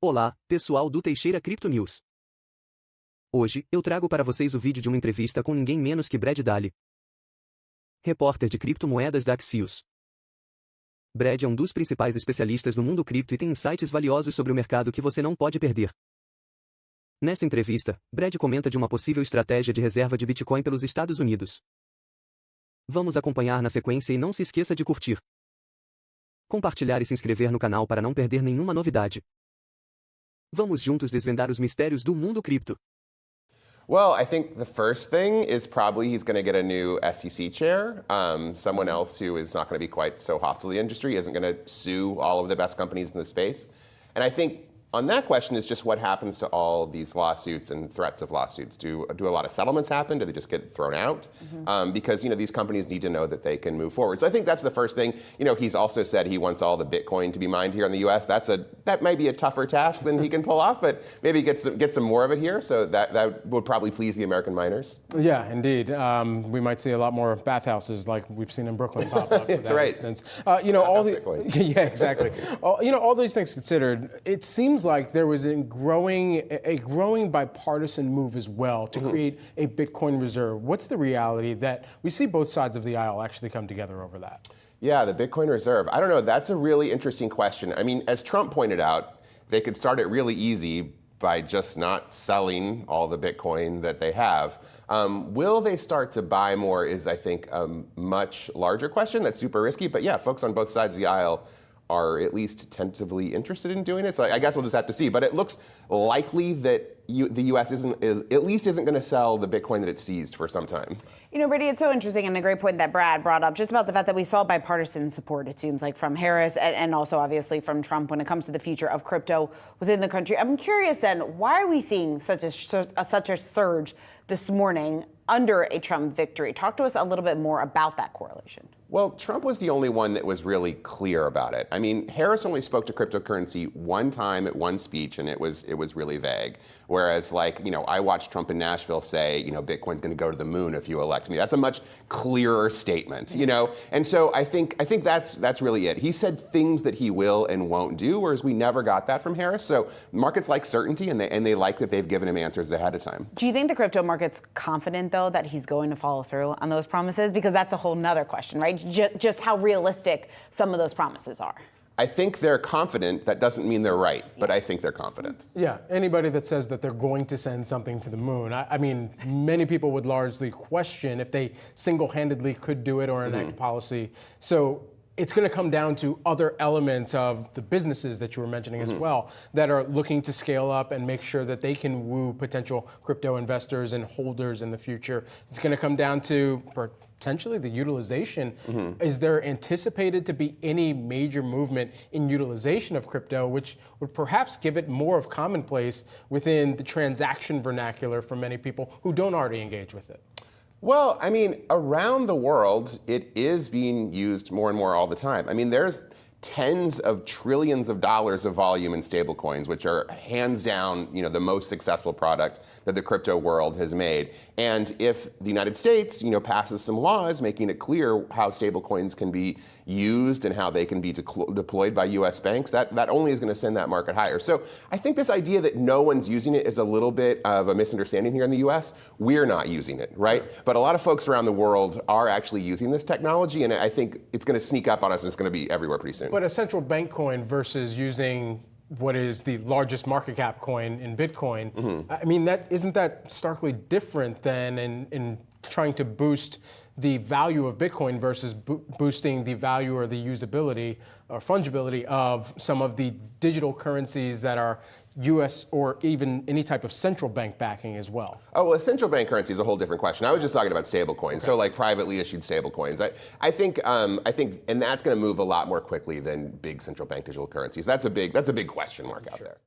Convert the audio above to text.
Olá, pessoal do Teixeira Crypto News. Hoje, eu trago para vocês o vídeo de uma entrevista com ninguém menos que Brady Dale, repórter de criptomoedas da Axios. Brady é um dos principais especialistas no mundo cripto e tem insights valiosos sobre o mercado que você não pode perder. Nessa entrevista, Brady comenta de uma possível estratégia de reserva de Bitcoin pelos Estados Unidos. Vamos acompanhar na sequência e não se esqueça de curtir, compartilhar e se inscrever no canal para não perder nenhuma novidade. Vamos juntos desvendar os mistérios do mundo cripto. Well, I think the first thing is probably he's going to get a new SEC chair, someone else who is not going to be quite so hostile to the industry, isn't going to sue all of the best companies in the space. And I think on that question is just what happens to all these lawsuits and threats of lawsuits. Do a lot of settlements happen? Do they just get thrown out? Because these companies need to know that they can move forward. So I think that's the first thing. He's also said he wants all the Bitcoin to be mined here in the U.S. That might be a tougher task than he can pull off, but maybe get some more of it here. So that would probably please the American miners. Yeah, indeed. We might see a lot more bathhouses like we've seen in Brooklyn pop up. That's right. Instance. All the yeah, exactly. All these things considered, it seems like there was a growing bipartisan move as well to create a Bitcoin reserve. What's the reality that we see both sides of the aisle actually come together over that? Yeah, the Bitcoin reserve. I don't know. That's a really interesting question. I mean, as Trump pointed out, they could start it really easy by just not selling all the Bitcoin that they have. Will they start to buy more is, I think, a much larger question. That's super risky. But yeah, folks on both sides of the aisle are at least tentatively interested in doing it. So I guess we'll just have to see. But it looks likely that the U.S. isn't going to sell the Bitcoin that it seized for some time. Brady, it's so interesting and a great point that Brad brought up just about the fact that we saw bipartisan support, it seems like, from Harris and also obviously from Trump when it comes to the future of crypto within the country. I'm curious then, why are we seeing such a surge this morning under a Trump victory? Talk to us a little bit more about that correlation. Well, Trump was the only one that was really clear about it. I mean, Harris only spoke to cryptocurrency one time at one speech, and it was really vague. Whereas, I watched Trump in Nashville say, Bitcoin's going to go to the moon if you elect me. That's a much clearer statement, And so I think that's really it. He said things that he will and won't do, whereas we never got that from Harris. So markets like certainty, and they like that they've given him answers ahead of time. Do you think the crypto market's confident, though, that he's going to follow through on those promises? Because that's a whole nother question, right? Just how realistic some of those promises are. I think they're confident. That doesn't mean they're right, but I think they're confident. Yeah, anybody that says that they're going to send something to the moon, I mean, many people would largely question if they single-handedly could do it or enact policy. So it's going to come down to other elements of the businesses that you were mentioning as well that are looking to scale up and make sure that they can woo potential crypto investors and holders in the future. It's going to come down to potentially the utilization. Is there anticipated to be any major movement in utilization of crypto, which would perhaps give it more of commonplace within the transaction vernacular for many people who don't already engage with it? Well, I mean, around the world, it is being used more and more all the time. I mean, there's tens of trillions of dollars of volume in stablecoins, which are hands down, the most successful product that the crypto world has made. And if the United States, passes some laws making it clear how stablecoins can be used and how they can be deployed by U.S. banks, that only is going to send that market higher. So I think this idea that no one's using it is a little bit of a misunderstanding here in the U.S. We're not using it, right? But a lot of folks around the world are actually using this technology, and I think it's going to sneak up on us and it's going to be everywhere pretty soon. But a central bank coin versus using what is the largest market cap coin in Bitcoin, I mean, isn't that starkly different than in trying to boost the value of Bitcoin versus boosting the value or the usability or fungibility of some of the digital currencies that are U.S. or even any type of central bank backing as well? Oh, well, central bank currency is a whole different question. I was just talking about stable coins, so like privately issued stable coins. I think, and that's going to move a lot more quickly than big central bank digital currencies. That's a big question mark out there.